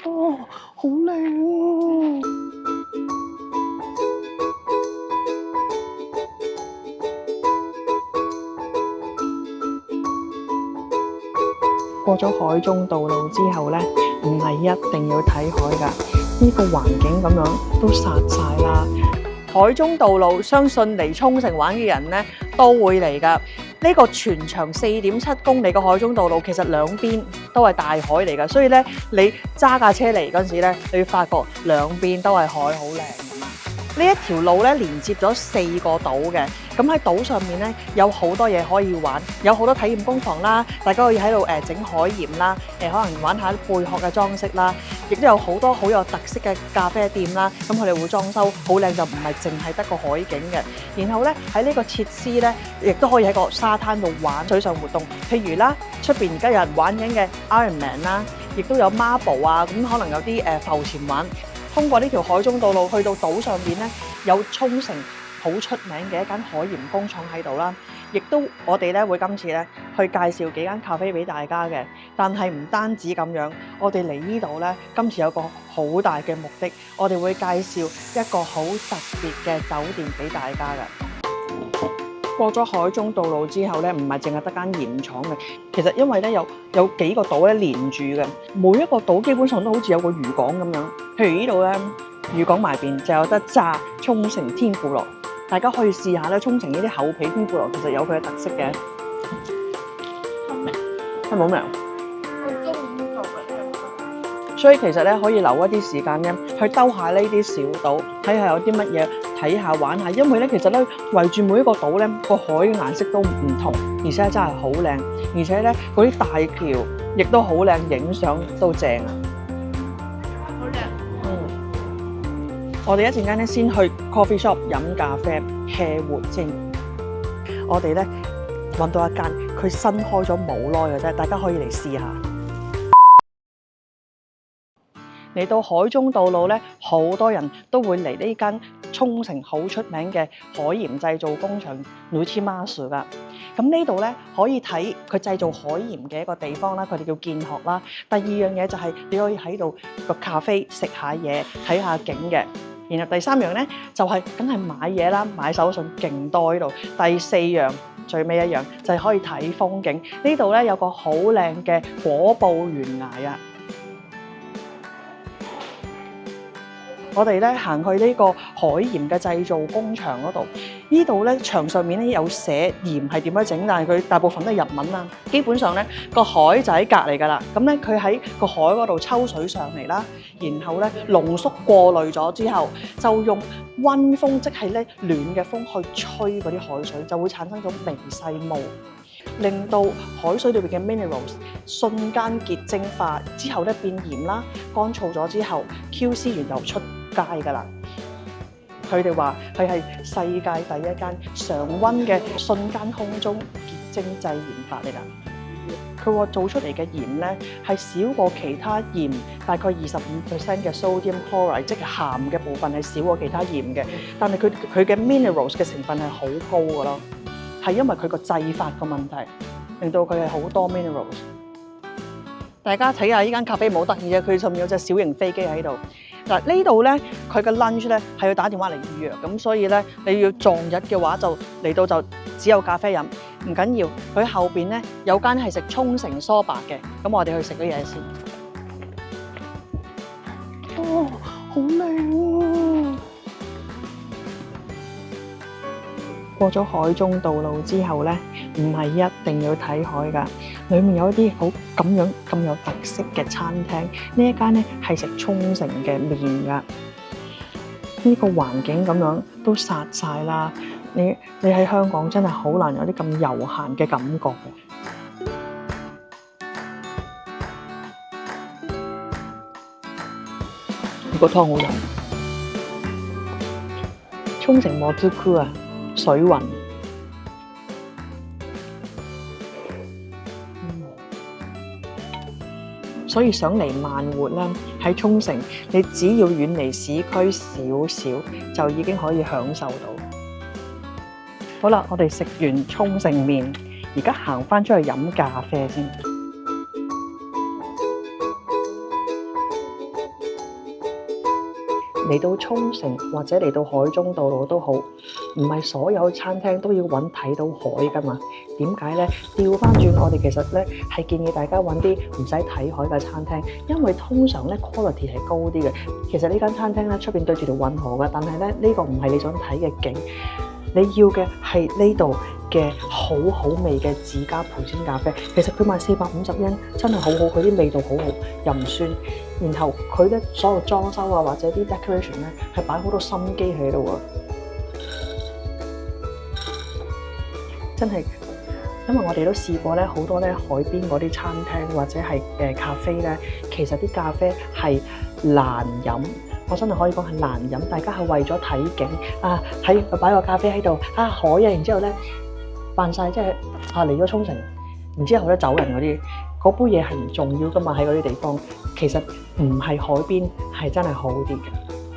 哇，好靚啊！過咗海中道路之後呢，唔係一定要睇海㗎，呢個環境咁樣都殺晒啦。海中道路相信嚟沖繩玩嘅人呢都會嚟㗎。呢個全長4.7公里嘅海中道路，其實兩邊都係大海嚟㗎，所以呢，你揸架車嚟嗰陣時呢，你會發覺兩邊都係海，好靚。呢一條路咧連接咗4個島嘅，咁喺島上面咧有好多嘢可以玩，有好多體驗工房啦，大家可以喺度整海鹽啦，可能玩下貝殼嘅裝飾啦，亦都有好多好有特色嘅咖啡店啦，咁佢哋會裝修好靚，就唔係淨係得個海景嘅。然後咧喺呢個設施咧，亦都可以喺個沙灘度玩水上活動，譬如啦，出邊而家有人玩緊嘅 Iron Man 啦，亦都有 Marble 啊，咁可能有啲浮潛玩。通過呢條海中道路去到島上邊咧，有沖繩好出名嘅一間海鹽工廠喺度啦，亦都我哋咧會今次咧去介紹幾間咖啡俾大家嘅。但係唔單止咁樣，我哋嚟呢度咧，今次有個好大嘅目的，我哋會介紹一個好特別嘅酒店俾大家嘅。過咗海中道路之後咧，唔係淨係得間鹽廠嘅，其實因為咧有幾個島咧連住嘅，每一個島基本上都好似有個漁港咁樣。譬如呢度咧，漁港埋邊就有得炸沖繩天婦羅，大家可以試下咧。沖繩呢啲厚皮天婦羅其實有佢嘅特色嘅，係冇味。所以其實咧可以留一啲時間咧去兜下呢啲小島，睇下有啲乜嘢睇下玩下。因為咧其實咧圍住每一個島咧個海嘅顏色都唔同，而且真係好靚，而且咧嗰啲大橋亦都好靚，影相都正啊！好靚。我哋一陣間咧先去 coffee shop 飲咖啡 hea 活先。我哋咧揾到一間佢新開咗冇耐嘅啫，大家可以嚟試下。嚟到海中道路咧，好多人都會嚟呢間沖繩好出名嘅海鹽製造工廠 Nuchimasu 噶。咁呢度咧可以睇佢製造海鹽嘅一個地方啦，佢哋叫見學啦。第二樣嘢就係你可以喺度個咖啡食下嘢，睇下景嘅。然後第三樣咧就係梗係買嘢啦，買手信勁多呢度。第四樣最尾一樣就係可以睇風景。呢度咧有個好靚嘅果報懸崖啊！我哋咧行去呢個海鹽嘅製造工廠嗰度，呢度咧牆上面咧有寫鹽係點樣整，但係佢大部分都係日文啦。基本上咧個海就喺隔離㗎啦，咁咧佢喺個海嗰度抽水上嚟啦，然後咧濃縮過濾咗之後，就用溫風，即係咧暖嘅風去吹嗰啲海水，就會產生咗微細霧，令到海水裏邊嘅 minerals 瞬間結晶化之後咧變鹽啦，乾燥咗之後 QC 完就出街㗎啦。佢哋話佢係世界第一間常溫嘅瞬間空中結晶製鹽法嚟㗎。佢話做出嚟嘅鹽咧係少過其他鹽大概25% 嘅 sodium chloride， 即係鹹嘅部分係少過其他鹽嘅，但係佢嘅 minerals 嘅成分係好高㗎咯。係因為佢個製法個問題，令到佢係好多 minerals。大家睇下呢間咖啡冇得意嘅，佢上面有隻小型飛機喺度。嗱呢度咧，佢嘅 lunch 咧係要打電話嚟預約，咁所以咧你要撞日嘅話就嚟到就只有咖啡飲，唔緊要。佢後邊咧有間係食沖繩梳白嘅，咁我哋去食啲嘢先。哇，好靚啊！過咗海中道路之後咧，唔係一定要睇海㗎，裡面有一啲好咁有特色嘅餐廳。呢一間咧係食沖繩嘅麵㗎，呢個環境咁樣都殺晒啦。你喺香港真係好難有啲咁悠閒嘅感覺嘅。呢個湯好飲，沖繩もずく啊！水雲，所以想嚟慢活咧，喺沖繩，你只要遠離市區少少，就已經可以享受到。好啦，我哋食完沖繩麵，而家行返出去飲咖啡先。嚟到沖繩或者嚟到海中道路都好，唔係所有餐廳都要揾睇到海㗎嘛？點解呢？調翻轉，我哋其實呢係建議大家揾啲唔使睇海嘅餐廳，因為通常呢 quality 係高啲嘅。其實呢間餐廳呢出邊對住條運河㗎，但係呢呢個唔係你想睇嘅景，你要嘅係呢度嘅好好味嘅自家焙煎咖啡。其實佢賣450 yen，真係好好，佢啲味道好好，又唔酸。然後佢咧所有裝修啊或者啲 decoration 咧係擺好多心機喺度啊，真係。因為我哋都試過咧，好多咧海邊嗰啲餐廳或者係咖啡咧，其實啲咖啡係難飲。我真係可以講係難飲，大家係為咗睇景啊，喺擺個咖啡喺度啊海啊，然之後咧扮晒即係嚟咗沖繩，然之後咧走人嗰啲，嗰杯嘢係唔重要噶嘛，喺嗰啲地方，其實唔係海邊係真係好啲嘅。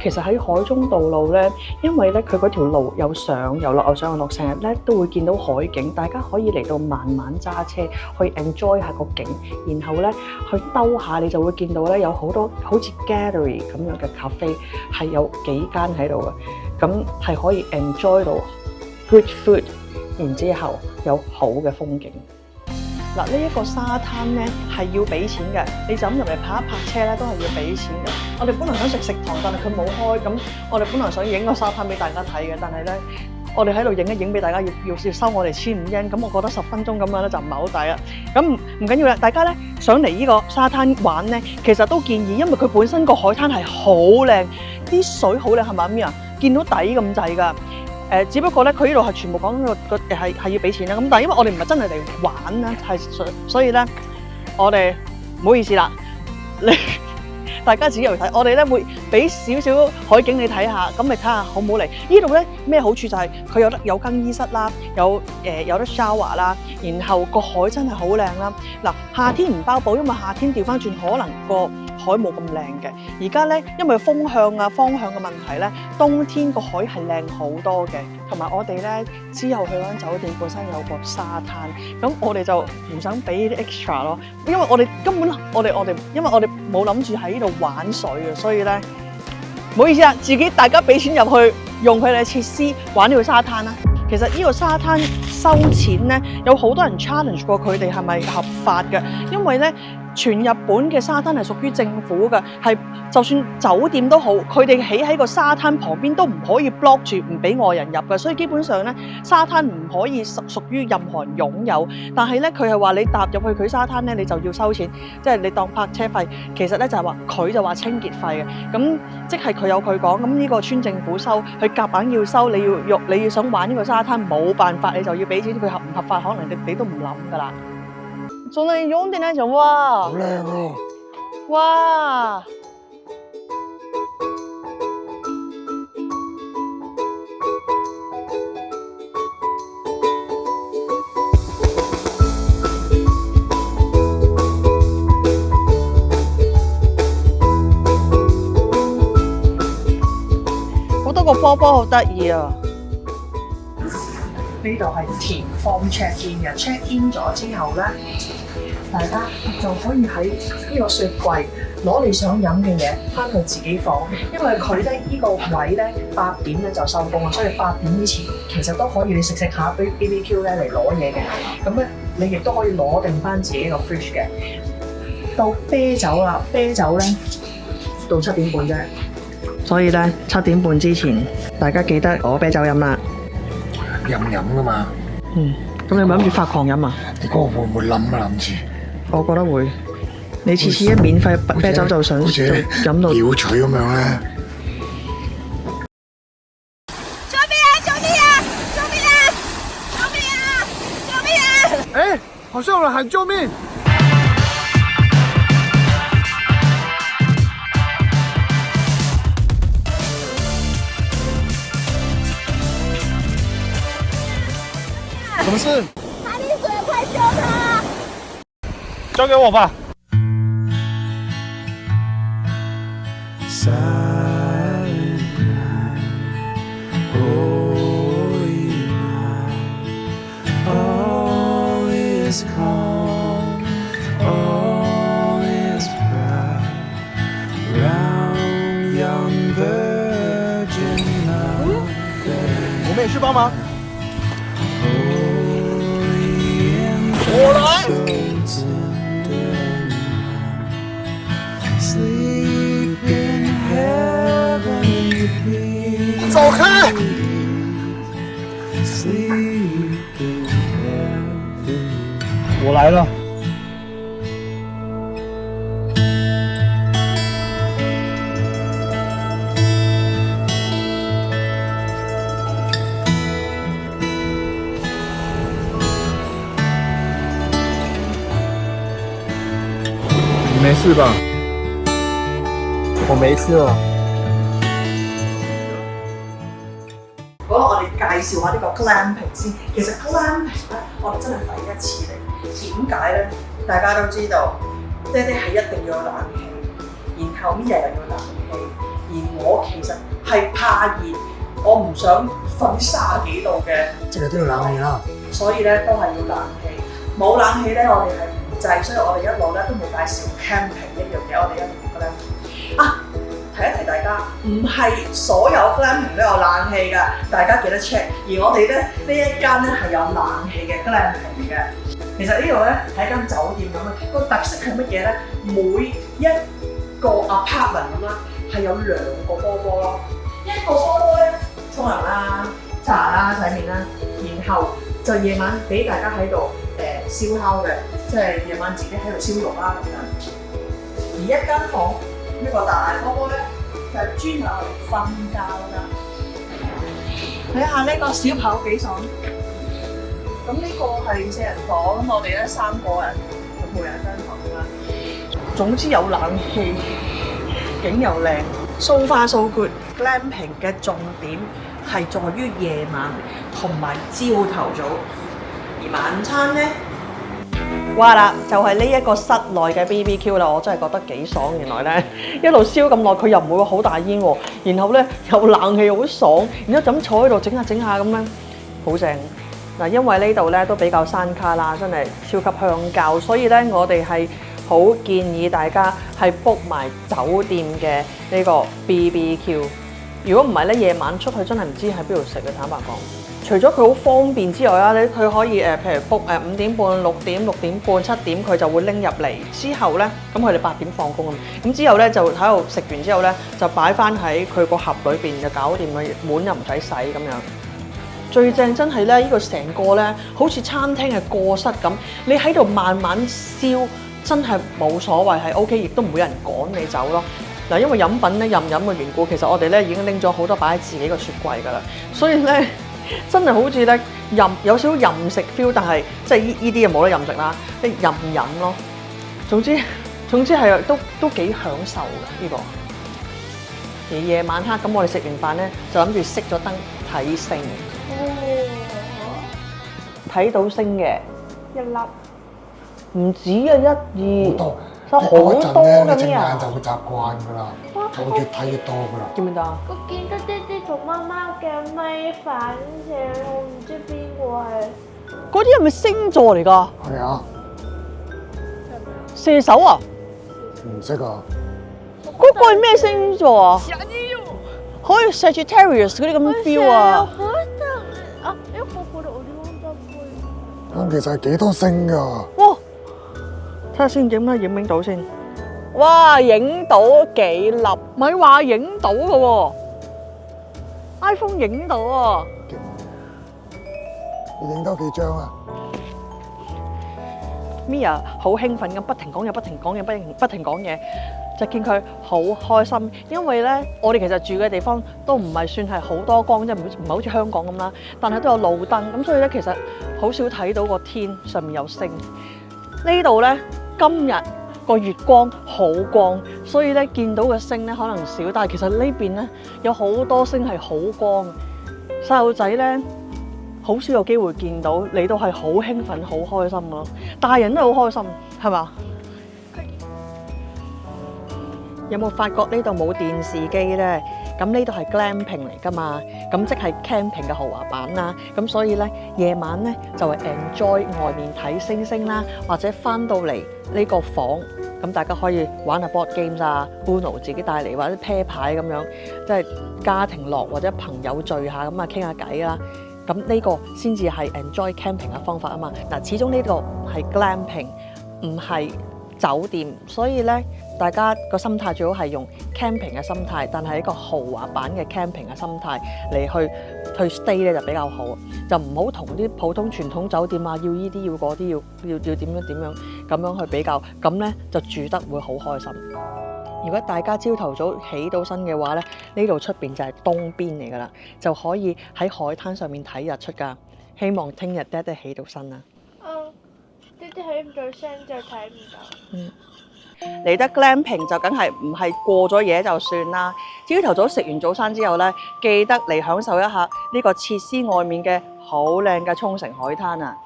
其實喺海中道路咧，因為咧佢嗰條路有上有落，有上有落，成日咧都會見到海景，大家可以嚟到慢慢揸車去 enjoy 下個景，然後咧去兜下，你就會見到咧有好多好似 gallery 咁樣嘅咖啡，係有幾間喺度嘅，咁係可以 enjoy 到 good food， 然之後有好嘅風景。嗱，呢一個沙灘咧係要俾錢嘅，你就咁入嚟泊一泊車咧都係要俾錢嘅。我哋本來想食堂，但係佢冇開，咁我哋本來想影個沙灘俾大家睇嘅，但係咧我哋喺度影一影俾大家，要收我哋1500 yen，咁我覺得10分鐘咁樣咧就唔係好抵啦。咁唔緊要啦，大家咧想嚟呢個沙灘玩咧，其實都建議，因為佢本身個海灘係好靚，啲水好靚，係咪咁啊？見到底咁滯㗎。只不過咧，佢呢度係全部講個係要俾錢啦。咁但係因為我哋唔係真係嚟玩啦，係所以咧，我哋唔好意思啦，大家自己入去睇。我哋咧會俾少少海景你睇下，咁你睇下好唔好嚟？呢度咧咩好處就係佢有更衣室啦，有得 shower 啦，然後個海真係好靚啦。嗱，夏天唔包保，因為夏天調翻轉可能個海冇咁靚嘅，而家咧因為風向啊方向嘅問題咧，冬天個海係靚好多嘅，同埋我哋咧之後去嗰間酒店本身有個沙灘，咁我哋就唔想俾啲 extra 咯，因為我哋根本我哋因為我哋冇諗住喺呢度玩水啊，所以咧唔好意思啊，自己大家俾錢入去用佢哋嘅設施玩呢個沙灘啦。其實呢個沙灘收錢咧，有好多人 challenge 過佢哋係咪合法嘅，因為咧。全日本嘅沙灘係屬於政府嘅，係就算酒店都好，佢哋起喺個沙灘旁邊都唔可以 block 住，唔俾外人入嘅，所以基本上咧沙灘唔可以屬於任何人擁有。但係咧佢係話你踏入去佢沙灘咧，你就要收錢，即係你當泊車費。其實咧就係話佢就話清潔費嘅，咁即係佢有佢講，咁呢個村政府收，佢夾硬要收，你要想玩呢個沙灘冇辦法，你就要俾錢。佢合唔合法，可能你都唔諗㗎啦。做你用啲那種哇，好靚喎！哇！好多個波波好得意啊！呢度係填 form check in 嘅 ，check in 咗之後咧，大家就可以喺呢個雪櫃攞你想飲嘅嘢翻去自己房，因為佢咧呢個位咧8點咧就收工啦，所以8點之前其實都可以你食下 BBQ 咧嚟攞嘢嘅，咁咧你亦都可以攞定翻自己個 fridge 嘅。到啤酒啦，啤酒咧到7點半啫，所以咧7點半之前大家記得攞啤酒飲啦。飲噶嘛？咁你咪諗住發狂飲啊？你嗰個會唔會冧啊？諗住？我覺得會。你次次一免費啤酒就想飲到吊取咁樣咧。救命啊！救命啊！救命啊！救命啊！救命啊！哎，好像有人喊救命！什么事？他溺水，快救他！交给我吧。Round young bird 们也去帮忙。我来。走开！我来了。你没事吧？我没事了。好啦，我哋介紹下呢個 glamping 先。其實 glamping 咧，我哋真係第一次嚟。點解咧？大家都知道，爹哋係一定要有冷氣，然後Mia又要冷氣，而我其實係怕熱，我唔想瞓30幾度嘅，這個都要冷氣啦。所以咧都係要冷氣。冇冷氣咧，我哋係唔制，所以我哋一路咧都冇介紹 camping 一樣嘢，我哋一路覺得啊。提一提大家，唔係所有 glamping 都有冷氣㗎，大家記得 check。而我哋咧呢一間咧係有冷氣嘅 glamping 嘅。其實呢度咧係一間酒店咁樣，個特色係乜嘢咧？每一個 apartment 咁啦，係有2個波波咯。一個波波咧沖涼啦、刷牙啦、洗面啦，然後就夜晚俾大家喺度燒烤嘅，即係夜晚自己喺度燒肉啦咁樣。而一間房呢個大波波咧，就係專係我哋瞓覺㗎。睇下呢個小朋友幾爽。咁呢個係4人房，我哋咧3個人就每人一間房啦。總之有冷氣，景又靚，so far so good。glamping 嘅重點係在於夜晚同埋朝頭早，而晚餐咧。哇啦，就係呢一個室內嘅 BBQ 啦，我真係覺得幾爽。原來咧一路燒咁耐，佢又唔會好大煙喎，然後咧有冷氣好爽，然之後咁坐喺度整下咁樣，好正嗱。因為呢度咧都比較山卡啦，真係超級鄉郊，所以咧我哋係好建議大家係 book 埋酒店嘅呢個 BBQ。如果唔係咧，夜晚出去真係唔知喺邊度食嘅，坦白講。除咗佢好方便之外啦，佢可以譬如 book 5點半、6點、6點半、7點，佢就會拎入嚟。之後咧，咁佢哋8點放工咁之後咧就喺度食完之後咧，就擺翻喺佢個盒裏邊就搞掂嘅，碗又唔使洗咁樣。最正真係咧，呢個成個咧好似餐廳嘅過室咁，你喺度慢慢燒，真係冇所謂係 OK，亦都唔會有人趕你走咯。嗱，因為飲品咧任飲嘅緣故，其實我哋咧已經拎咗好多擺喺自己個雪櫃㗎啦，所以咧。真係好似咧有少少任食 feel， 但係即係依啲嘢冇得任食啦，即係任飲咯。總之係都幾享受嘅呢個。而夜晚黑咁，我哋食完飯咧就諗住熄咗燈睇星，睇到星嘅1粒，唔止啊1、2，好多㗎咩啊！就會習慣㗎啦，就會越睇越多㗎啦。見唔見到啊？我見到爹哋同媽媽嘅咪反射，我唔知邊個係。嗰啲係咪星座嚟㗎？係啊，射手啊？唔識啊。嗰個係咩星座啊？可以 Sagittarius 嗰啲咁 feel 啊！咁其實係幾多星㗎？哇！睇下先影啦，影唔影到先？哇！影到幾粒？咪話影到嘅喎 ，iPhone 影到啊！你影多幾張啊 ？Mia 好興奮咁，不停講嘢，不停講嘢，不停講嘢，就見佢好開心。因為咧，我哋其實住嘅地方都唔係算係好多光，即係唔係好似香港咁啦。但係都有路燈，咁所以咧，其實好少睇到個天上面有星。呢度咧，今日個月光好光，所以咧見到嘅星咧可能少，但係其實呢邊咧有好多星係好光。細路仔咧好少有機會見到，你都係好興奮、好開心咯。大人都好開心，係嘛？有冇發覺呢度冇電視機咧？咁呢度係 glamping 嚟㗎嘛，咁即係 camping 嘅豪華版啦。咁所以咧，夜晚咧就係 enjoy 外面睇星星啦，或者翻到嚟呢個房咁大家可以玩下 board games 啊、Uno 自己帶嚟或者啤牌咁樣，即係家庭樂或者朋友聚下咁啊傾下偈啦。咁呢個先至係 enjoy camping 嘅方法啊嘛。嗱，始終呢個係 glamping，唔係酒店，所以咧大家個心態最好係用 camping 嘅心態，但係一個豪華版嘅 camping 嘅心態嚟去 stay 咧就比較好，就唔好同啲普通傳統酒店啊要依啲要嗰啲要點樣咁樣去比較，咁咧就住得會好開心。如果大家朝頭早起到身嘅話咧，呢度出邊就係東邊嚟㗎啦，就可以喺海灘上面睇日出㗎。希望聽日爹哋起到身啊！爹哋起唔到身就睇唔到。嚟得 glamping 就梗係唔係過咗夜就算啦。朝頭早食完早餐之後咧，記得嚟享受一下呢個設施外面嘅好靚嘅沖繩海灘啊！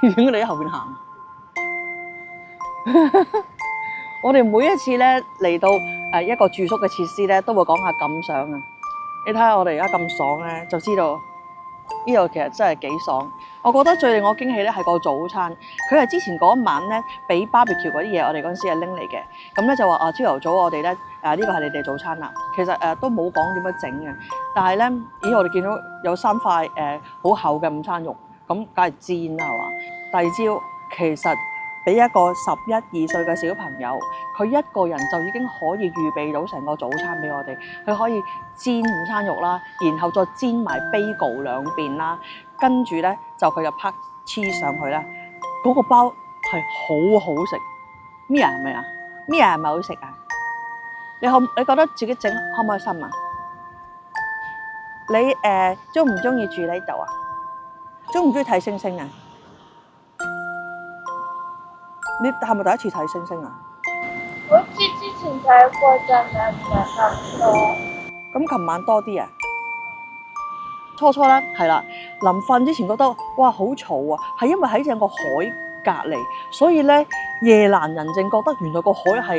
點解你喺後邊行？我哋每一次咧嚟到一個住宿嘅設施咧，都會講下感想啊！你睇下我哋而家咁爽咧，就知道呢度其實真係幾爽。我覺得最令我驚喜咧係個早餐，佢係之前嗰一晚咧俾 barbecue 嗰啲嘢，我哋嗰陣時係拎嚟嘅。咁咧就話朝頭早我哋咧呢個係你哋早餐啦。其實都冇講點樣整嘅，但係咧咦我哋見到有3塊好厚嘅午餐肉，咁梗係煎啦係嘛？第二朝其實俾一個11、12歲嘅小朋友，佢一個人就已經可以預備到成個早餐俾我哋。佢可以煎午餐肉啦，然後再煎埋 bagel 兩邊啦，跟住咧就佢就拍 cheese 上去咧，嗰個包係好好食。Mia 係咪啊？Mia係咪好食啊？你覺得自己整開唔開心啊？你中唔中意住呢度啊？中唔中意睇星星啊？你係咪第一次睇星星啊？好似之前睇過，但係唔係咁多。咁琴晚多啲啊？初咧係啦，臨瞓之前覺得哇好嘈啊，係因為喺正個海隔離，所以咧夜闌人靜，覺得原來個海係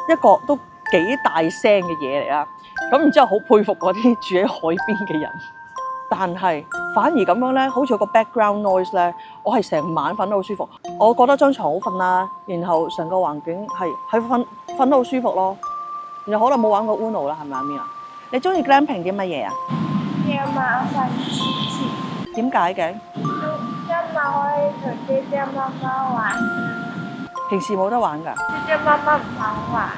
一個都幾大聲嘅嘢嚟啦。咁然之後好佩服嗰啲住喺海邊嘅人。但係反而咁樣咧，好似有個 background noise 咧，我係成晚瞓得好舒服。我覺得張床好瞓啦，然後成個環境係瞓得好舒服咯。然後好耐冇玩過 Uno 啦，係咪啊Mia？你中意 glamping 啲乜嘢啊？夜晚瞓之前。點解嘅？因為可以同爹爹媽媽玩。平時冇得玩㗎。爹爹媽媽唔肯玩。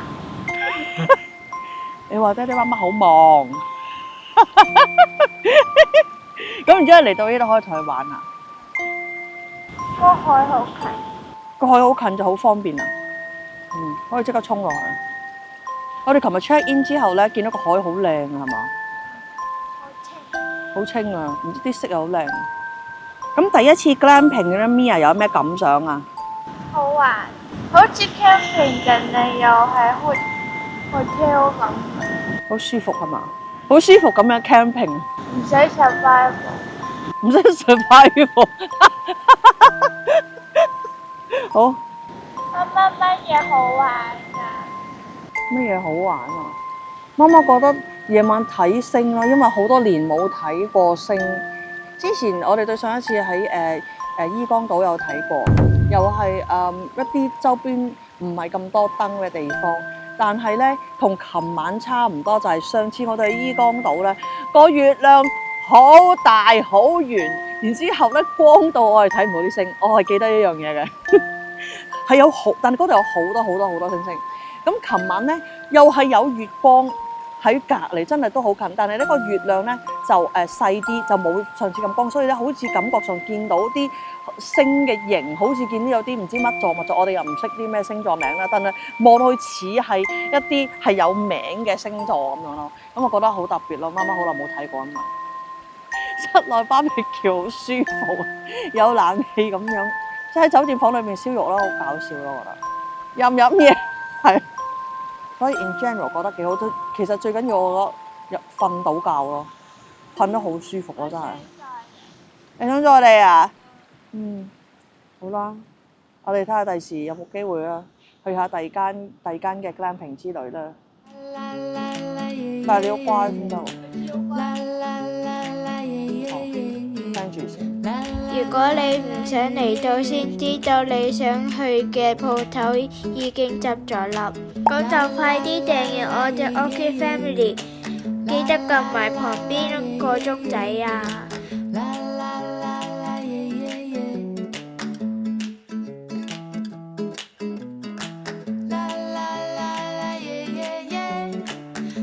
你話爹哋媽媽好忙。咁然之後嚟到呢度可以同佢玩啊！個海好近，個海好近就好方便啊！可以即刻衝落去。我哋琴日 check in 之後咧，見到個海好靚啊，係嘛？好清啊！唔知啲色又好靚。咁第一次 glamping 嘅 Mia 有咩感想啊？好玩，好似 camping 但係又係hotel 咁。好舒服係嘛？好舒服咁樣 camping， 唔使 survival， 唔使 survival。好。媽媽乜嘢好玩㗎？乜嘢好玩啊？媽媽覺得夜晚睇星啦，因為好多年冇睇過星。之前我哋對上一次喺伊江島有睇過，又係一啲周邊唔係咁多燈嘅地方。但係咧，同琴晚差唔多，就係上次我哋去伊江島咧，個月亮好大好圓，然之後咧光到我係睇唔到啲星，我係記得一樣嘢嘅，係有好，但係嗰度有好多星星。咁琴晚咧又係有月光喺隔離，真係都好近，但係呢個月亮咧就細啲，就冇上次咁光，所以咧好似感覺上見到啲星嘅形，好似見到有啲唔知乜座乜座，我哋又唔識啲咩星座名啦，但係望落去似係一啲係有名嘅星座咁樣咯，咁我覺得好特別咯。媽媽好耐冇睇過啊嘛。室內barbecue好舒服，有冷氣咁樣，即係喺酒店房裏面燒肉啦，好搞笑咯，我覺得。飲嘢係，所以 in general 覺得幾好。其實最緊要我覺得瞓到覺咯，瞓得好舒服咯，真係。你想咗我哋啊？好啦，我哋睇下第時有冇機會啦，去下第二間嘅 glamping 之旅啦。但係你要乖先得喎。如果你唔想嚟到先知道你想去嘅鋪頭已經執咗笠，咁就快啲訂閱我哋 OK Family，記得撳埋旁邊個鐘仔啊！